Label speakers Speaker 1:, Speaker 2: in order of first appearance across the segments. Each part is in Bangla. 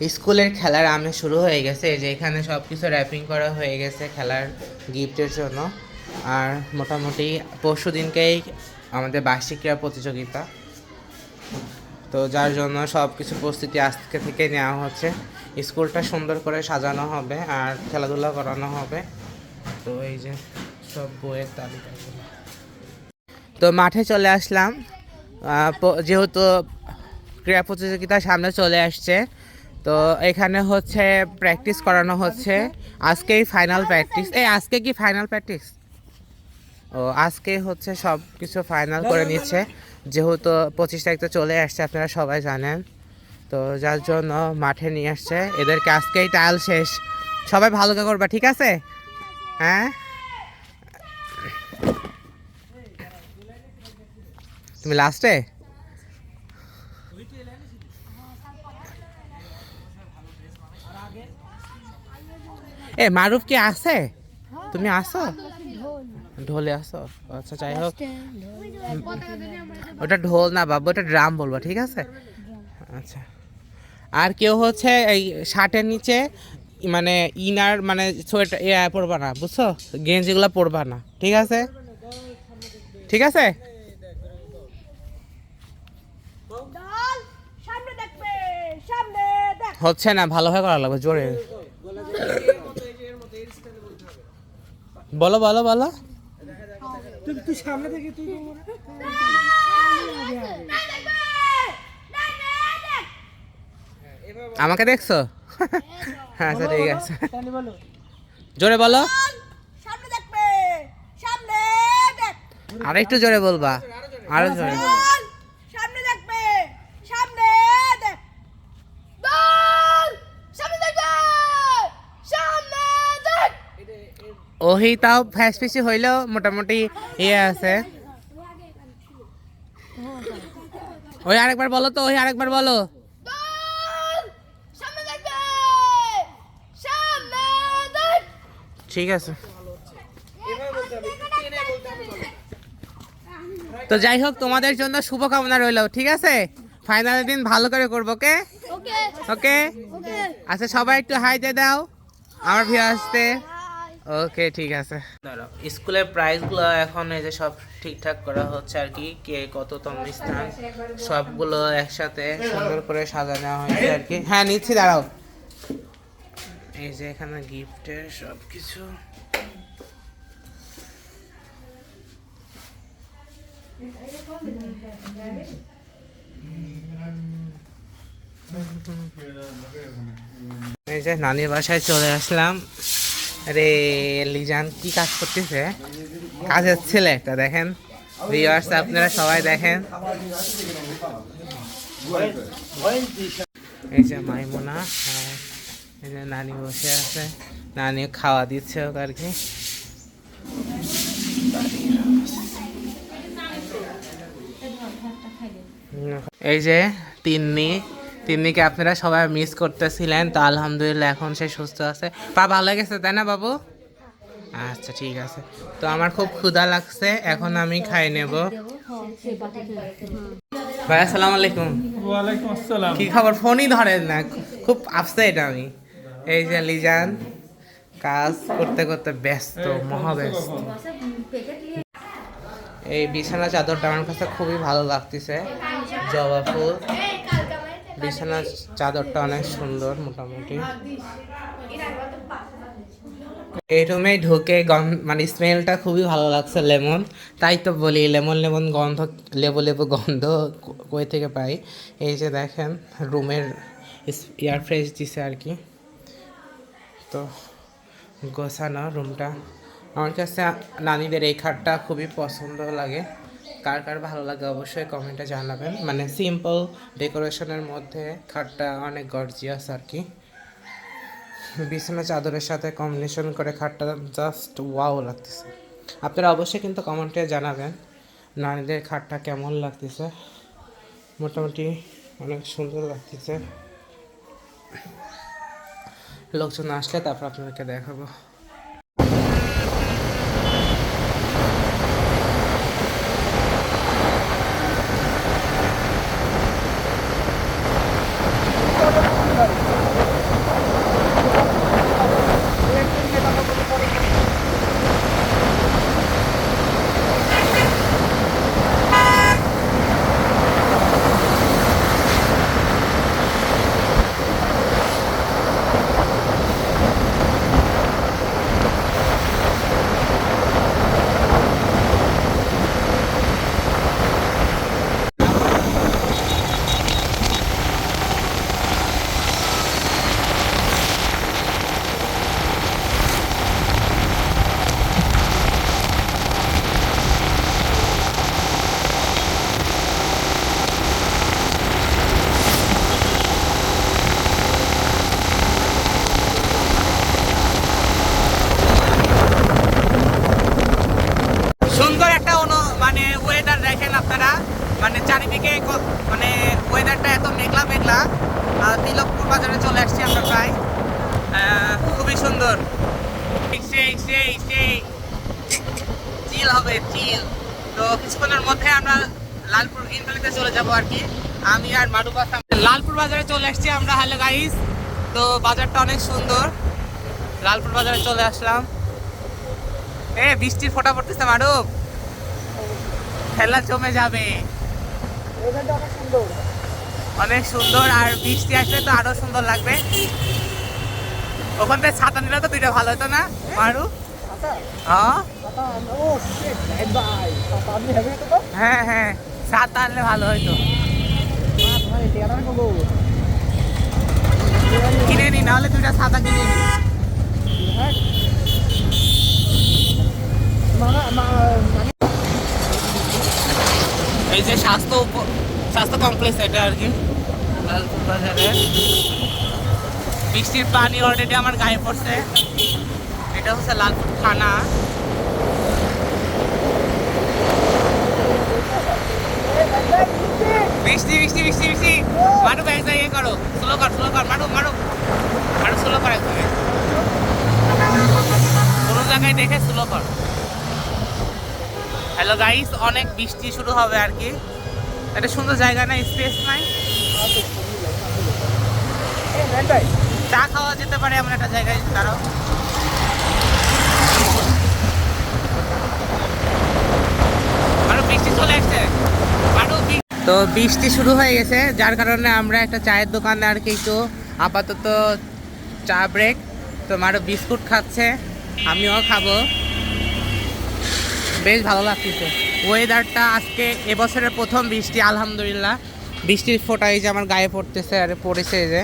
Speaker 1: স্কুলের খেলার আমেজ শুরু হয়ে গেছে, এই যে এখানে সব কিছু র্যাপিং করা হয়ে গেছে খেলার গিফটের জন্য। আর মোটামুটি পরশু দিনকেই আমাদের বার্ষিক ক্রীড়া প্রতিযোগিতা, তো যার জন্য সব কিছু প্রস্তুতি আজকে থেকে নেওয়া হচ্ছে। স্কুলটা সুন্দর করে সাজানো হবে আর খেলাধুলা করানো হবে। তো এই যে সব বইয়ের তালিকা, তো মাঠে চলে আসলাম যেহেতু ক্রীড়া প্রতিযোগিতা সামনে চলে আসছে। তো এখানে হচ্ছে প্র্যাকটিস করানো হচ্ছে, আজকেই ফাইনাল প্র্যাকটিস। আজকে কি ফাইনাল প্র্যাকটিস? ও আজকে হচ্ছে সব কিছু ফাইনাল করে নিচ্ছে, যেহেতু 25 তারিখ তো চলে আসছে, আপনারা সবাই জানেন। তো যার জন্য মাঠে নিয়ে আসছে এদেরকে, আজকেই ট্রায়াল শেষ। সবাই ভালো করে করবা, ঠিক আছে? হ্যাঁ, তুমি লাস্টে মারুফ কি আছে? তুমি আসো? ঢোলে আসো? আচ্ছা, যাই হোক, ওটা ঢোল না বাবু, ওটা ড্রাম বলবো, ঠিক আছে? আচ্ছা, আর কেউ হচ্ছে এই শার্টের নিচে মানে ইনার মানে সোয়েটার পরবা না, বুঝছো? গেঞ্জিগুলো পরবা না, ঠিক আছে? ঠিক আছে। হচ্ছে না, ভালোভাবে করা লাগবে, জোরে বলো বলো বলো।
Speaker 2: তুই সামনে থেকে তুই
Speaker 1: আমাকে দেখছো? আচ্ছা ঠিক আছে, জোরে বলো, আর একটু জোরে বলবা, আরো জোরে। ওহি তাও ফ্যাস ফেসি হইলেও মোটামুটি ইয়ে আছে। ওই আরেকবার বলো তো, ওই আরেকবার বলো। ঠিক আছে, তো যাই হোক, তোমাদের জন্য শুভকামনা রইলো, ঠিক আছে? ফাইনালের দিন ভালো করে করবো, ওকে? ওকে, আচ্ছা সবাই একটু হাই দিয়ে দাও আমার ভিউয়ার্সতে। ওকে, ঠিক আছে। স্কুলের প্রাইজগুলো এখন এই যে সব ঠিকঠাক করা হচ্ছে আর কি, কে কততম স্থান সবগুলো একসাথে সুন্দর করে সাজানো হয়েছে আর কি। হ্যাঁ নিচ্ছি, দাঁড়াও। এই যে এখানে গিফটের সব কিছু, এই যে নানির বাসায় চলে আসলাম। আরে লিজান কি কাজ করতেছে, কাজের ছেলে তা দেখেন ভিউয়ার্স, আপনারা সবাই দেখেন। এই যে মাইমুনা, এই যে নানি বসে আছে, নানি খাওয়া দিচ্ছে ওকে আর কি। এই যে তিন্নিকে আপনারা সবাই মিস করতেছিলেন, তো আলহামদুলিল্লাহ এখন সে সুস্থ আছে। পা ভালো লেগেছে তাই না বাবু? আচ্ছা ঠিক আছে, তো আমার খুব ক্ষুধা লাগছে, এখন আমি খাই নেব। ভাই আসসালামু আলাইকুম।
Speaker 2: ওয়ালাইকুম আসসালাম।
Speaker 1: কি খবর? ফোনই ধরেন না, খুব আপসেট আমি। এই যে লিজান কাজ করতে করতে ব্যস্ত, মহাব্যস্ত। এই বিছানা চাদরটা আমার কাছে খুবই ভালো লাগতেছে, জবা ফুল। বিছানার চাদরটা অনেক সুন্দর মোটামুটি। এই রুমে ঢুকে মানে স্মেলটা খুবই ভালো লাগছে, লেমন। তাই তো বলি লেমন লেমন গন্ধ, লেবু লেবু গন্ধ কই থেকে পাই। এই যে দেখেন রুমের এয়ার ফ্রেশ দিছে আর কি। তো গোছানো রুমটা, আমার কাছে নানিদের এই খাটটা খুবই পছন্দ লাগে। কার কার ভালো লাগে অবশ্যই কমেন্টে জানাবেন। মানে সিম্পল ডেকোরেশনের মধ্যে খাটটা অনেক গর্জিয়াস আর কি। বিছানা চাদরের সাথে কম্বিনেশন করে খাটটা জাস্ট ওয়াও লাগতেছে। আপনারা অবশ্যই কিন্তু কমেন্টে জানাবেন নানিদের খাটটা কেমন লাগতেছে। মোটামুটি অনেক সুন্দর লাগতেছে। লোকজন আসলে তারপর আপনাদেরকে দেখাবো। কিছুক্ষণের মধ্যে আমরা লালপুর গ্রিন ভ্যালিতে চলে যাব আর কি। আমি আর মারুফ আসলাম লালপুর বাজারে চলে আসছি আমরা। হ্যালো গাইস, তো বাজারটা অনেক সুন্দর। লালপুর বাজারে চলে আসলাম। বৃষ্টির ফোঁটা পড়তেছে মারুফ, খেলা জমে যাবে। অনেক সুন্দর, আর বৃষ্টি আসলে তো আরো সুন্দর লাগবে। ওখান থেকে ছাতা নিলে তো দুইটা ভালো হতো না মারু? হ্যাঁ হ্যাঁ, ছাতা আনলে ভালো হইতো। কিনে নি, নাহলে দুইটা ছাতা কিনে নি। এই যে স্বাস্থ্য কমপ্লেক্স এটা আর কি লালপুর বাজারে। বৃষ্টির পানি অলরেডি আমার গায়ে পড়ছে। এটা হচ্ছে লালপুর থানা। বৃষ্টি বৃষ্টি বৃষ্টি বৃষ্টি মারু ব্যাগ ইয়ে করো, স্লো কর মারু মারু মারু, স্লো কর একদম, কোনো জায়গায় দেখে স্লো কর। হ্যালো গাইস, অনেক বৃষ্টি শুরু হবে আর কি। একটা সুন্দর জায়গা নাই, স্পেস নাই, চা খাওয়া যেতে পারে এমন একটা জায়গায় দাঁড়াও। আরো বৃষ্টি চলে আসছে, তো বৃষ্টি শুরু হয়ে গেছে, যার কারণে আমরা একটা চায়ের দোকানে আর কি একটু আপাতত চা ব্রেক। তো মারো বিস্কুট খাচ্ছে, আমিও খাবো। বেশ ভালো লাগতেছে ওয়েদারটা আজকে। এবছরের প্রথম বৃষ্টি, আলহামদুলিল্লাহ। বৃষ্টির ফোঁটা এই যে আমার গায়ে পড়তেছে, আর পড়েছে এই যে,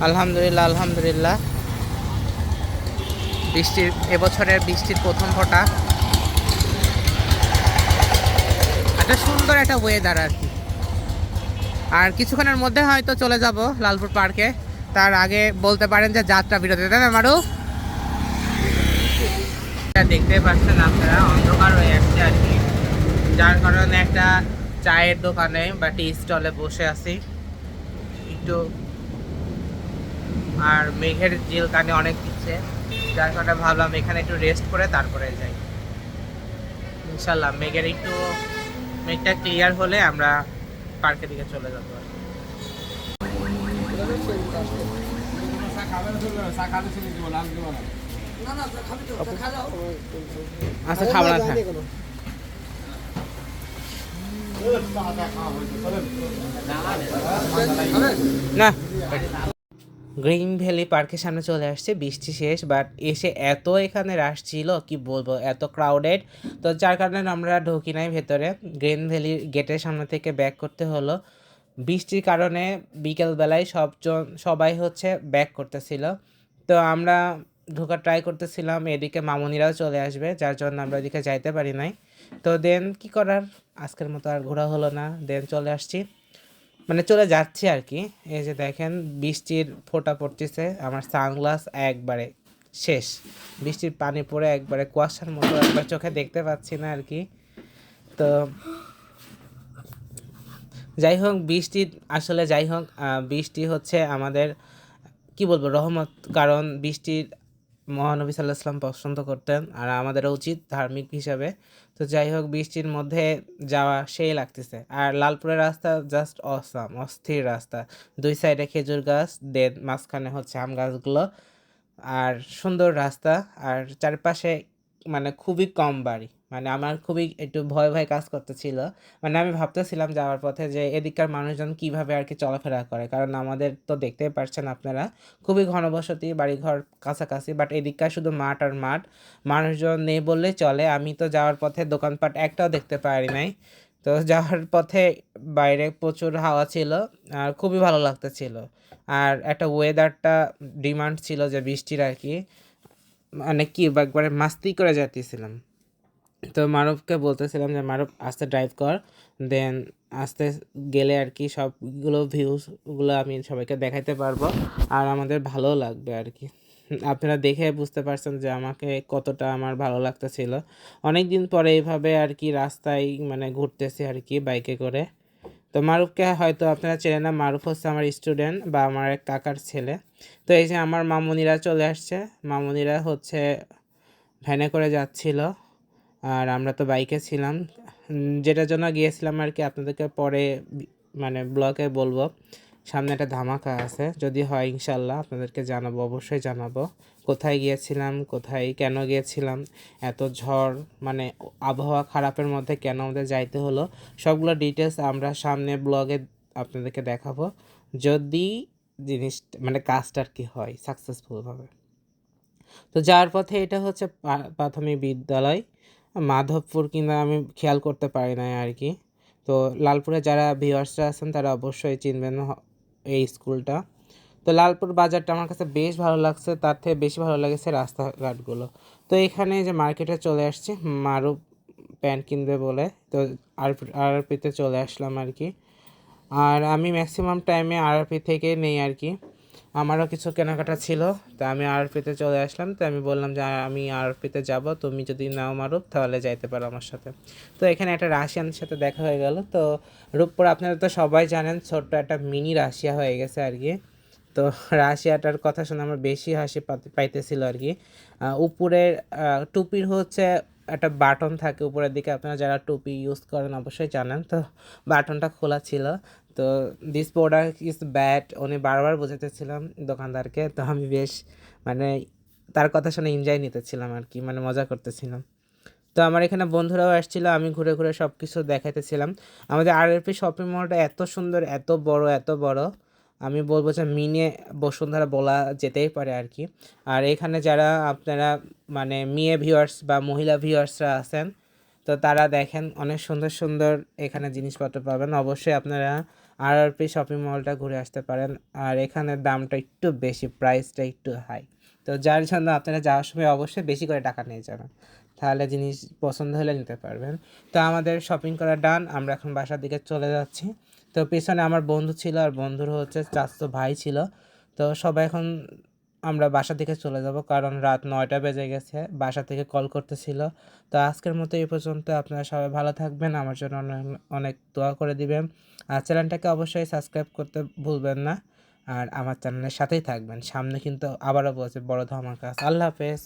Speaker 1: আলহামদুলিল্লাহ আলহামদুলিল্লাহ। এবছরের বৃষ্টির প্রথম ফোঁটা। একটা সুন্দর একটা ওয়েদার আর কি। আর কিছুক্ষণের মধ্যে হয়তো চলে যাব লালপুর পার্কে। তার আগে বলতে পারেন যে যাত্রা বিরতি, তাই না মারু? দেখতে পাচ্ছেন আপনারা অন্ধকার হয়ে আসছে আর কি, যার কারণে একটা চায়ের দোকানে বা টি স্টলে বসে আছি একটু। আর মেঘের জিল কানে অনেক দিচ্ছে, যার কারণে ভাবলাম এখানে একটু রেস্ট করে তারপরে যাই। ইনশাল্লাহ মেঘটা ক্লিয়ার হলে আমরা পার্কের দিকে চলে যাবো। আচ্ছা, খাবার আছে না। গ্রিন ভ্যালি পার্কের সামনে চলে আসছে, বৃষ্টি শেষ, বাট এসে এত এখানে রাশ ছিল কি বলবো, এত ক্রাউডেড। তো যার কারণে আমরা ঢুকি নাই ভেতরে, গ্রিন ভ্যালির গেটের সামনে থেকে ব্যাক করতে হলো। বৃষ্টির কারণে বিকেলবেলায় সবাই হচ্ছে ব্যাক করতেছিল। তো আমরা ঢোকার ট্রাই করতেছিলাম, এদিকে মামুনিরাও চলে আসবে, যার জন্য আমরা এদিকে যাইতে পারি নাই। তো দেন কি করার, আজকের মতো আর ঘোরা হলো না, দেন চলে আসছি, মানে চলে যাচ্ছি আর কি। এই যে দেখেন বৃষ্টির ফোঁটা পড়তেছে, আমার সানগ্লাস একবারে শেষ, বৃষ্টির পানি পড়ে একবারে কুয়াশার মতো, একবার চোখে দেখতে পাচ্ছি না আর কি। তো যাই হোক, বৃষ্টি হচ্ছে আমাদের কি বলবো রহমত, কারণ বৃষ্টির মহানবী সাল্লাল্লাহু আলাইহি ওয়াসাল্লাম পছন্দ করতেন, আর আমাদেরও উচিত ধার্মিক হিসাবে। তো যাই হোক, বৃষ্টির মধ্যে যাওয়া সেই লাগতেছে। আর লালপুরের রাস্তা জাস্ট অসাম, অস্থির রাস্তা, দুই সাইডে খেজুর গাছ, দেন মাঝখানে হচ্ছে আম গাছগুলো, আর সুন্দর রাস্তা, আর চারপাশে মানে খুবই কম বাড়ি। মানে আমার খুবই একটু ভয় ভয় কাজ করতেছিল, মানে আমি ভাবতেছিলাম যাওয়ার পথে যে এদিককার মানুষজন কিভাবে আর কি চলাফেরা করে, কারণ আমাদের তো দেখতেই পারছেন আপনারা খুবই ঘনবসতি, বাড়িঘর কাছাকাছি, বাট এদিককার শুধু মাঠ আর মাঠ, মানুষজন নেই বললেই চলে। আমি তো যাওয়ার পথে দোকানপাট একটাও দেখতে পারি নাই। তো যাওয়ার পথে বাইরে প্রচুর হাওয়া ছিল, আর খুবই ভালো লাগতেছিল। আর একটা ওয়েদারটা ডিমান্ড ছিল যে বৃষ্টির আর কি, মানে কি একবারে মাস্তি করে যাইতেছিলাম। তো মারুফকে বলতেছিলাম যে মারুফ আস্তে ড্রাইভ কর, দেন আস্তে গেলে আর কি সবগুলো ভিউসগুলো আমি সবাইকে দেখাইতে পারবো, আর আমাদের ভালো লাগবে আর কি। আপনারা দেখে বুঝতে পারছেন যে আমাকে কতটা আমার ভালো লাগতেছিল। অনেক দিন পরে এইভাবে আর কি রাস্তায় মানে ঘুরতেছি আর কি বাইকে করে। তো মারুফকে হয়তো আপনারা চেনেন না, মারুফ হচ্ছে আমার স্টুডেন্ট বা আমার এক কাকার ছেলে। তো এই যে আমার মামুনিরা চলে আসছে, মামুনিরা হচ্ছে ভ্যানে করে যাচ্ছিল, আর আমরা তো বাইকে ছিলাম। যেটার জন্য গিয়েছিলাম আর কি আপনাদেরকে পরে মানে ব্লগে বলবো। সামনে একটা ধামাকা আছে, যদি হয় ইনশাল্লাহ আপনাদেরকে জানাবো, অবশ্যই জানাবো কোথায় গিয়েছিলাম, কোথায় কেন গিয়েছিলাম, এত ঝড় মানে আবহাওয়া খারাপের মধ্যে কেন আমাদের যাইতে হলো, সবগুলো ডিটেলস আমরা সামনে ব্লগে আপনাদেরকে দেখাবো, যদি জিনিস মানে কাজটা আর কি হয় সাকসেসফুলভাবে। তো যাওয়ার পথে এটা হচ্ছে প্রাথমিক বিদ্যালয় মাধবপুর, কিংবা আমি খেয়াল করতে পারি না আর কি। তো লালপুরে যারা ভিউয়ার্সরা আছেন তারা অবশ্যই চিনবেন এই স্কুলটা। তো লালপুর বাজারটা আমার কাছে বেশ ভালো লাগছে, তার থেকে বেশি ভালো লেগেছে রাস্তাঘাটগুলো। তো এখানে যে মার্কেটে চলে আসছি মারুফ প্যান্ট কিনবে বলে, তো আরআরপিতে চলে আসলাম আর কি। আর আমি ম্যাক্সিমাম টাইমে আরআরপি থেকে নেই আর কি, আমারও কিছু কেনাকাটা ছিল, তো আমি আরপিতে চলে আসলাম। তো আমি বললাম যে আমি আরপিতে যাব, তুমি যদি নাও মারুফ তাহলে যাইতে পারো আমার সাথে। তো এখানে একটা রাশিয়ানের সাথে দেখা হয়ে গেল। তো রূপপুর আপনারা তো সবাই জানেন ছোট্ট একটা মিনি রাশিয়া হয়ে গেছে আর কি। তো রাশিয়াটার কথা শুনে আমার বেশি হাসি পাইতেছিল আর কি। উপরের টুপির হচ্ছে একটা বাটন থাকে উপরের দিকে, আপনারা যারা টুপি ইউজ করেন অবশ্যই জানেন। তো বাটনটা খোলা ছিল। তো দিস প্রোডাক্ট ইজ ব্যাড উনি বারবার বোঝাতেছিলাম দোকানদারকে। তো আমি বেশ মানে তার কথা শুনে এনজয় নিতেছিলাম আর কি, মানে মজা করতেছিলাম। তো আমার এখানে বন্ধুরাও আসছিল, আমি ঘুরে ঘুরে সব কিছু দেখাইতেছিলাম। আমাদের আরএলপি শপিং মলটা এত সুন্দর, এত বড়, এত বড়, আমি বলবো যে মিনি বসুন্ধরা বলা যেতেই পারে আর কি। আর এখানে যারা আপনারা মানে মেয়ে ভিউয়ার্স বা মহিলা ভিউয়ার্সরা আছেন, তো তারা দেখেন অনেক সুন্দর সুন্দর এখানে জিনিসপত্র পাবেন। অবশ্যই আপনারা আরআরপি শপিং মলটা ঘুরে আসতে পারেন। আর এখানে দামটা একটু বেশি, প্রাইসটা একটু হাই। তো যার জন্য আপনারা যাওয়ার সময় অবশ্যই বেশি করে টাকা নিয়ে যাবেন, তাহলে জিনিস পছন্দ হলে নিতে পারবেন। তো আমাদের শপিং করা ডান, আমরা এখন বাসার দিকে চলে যাচ্ছি। তো পেছনে আমার বন্ধু ছিল, আর বন্ধুর হচ্ছে চাচাতো ভাই ছিল। তো সবাই এখন আমরা বাসা থেকে চলে যাব, কারণ রাত 9টা বেজে গেছে, বাসা থেকে কল করতেছিল। তো আজকের মতো এই পর্যন্ত, আপনারা সবাই ভালো থাকবেন, আমার জন্য অনেক অনেক দোয়া করে দিবেন। আর চ্যানেলটাকে অবশ্যই সাবস্ক্রাইব করতে ভুলবেন না, আর আমার চ্যানেলের সাথেই থাকবেন। সামনে কিন্তু আবারও বলছে বড় ধামাকা। আল্লাহ হাফেজ।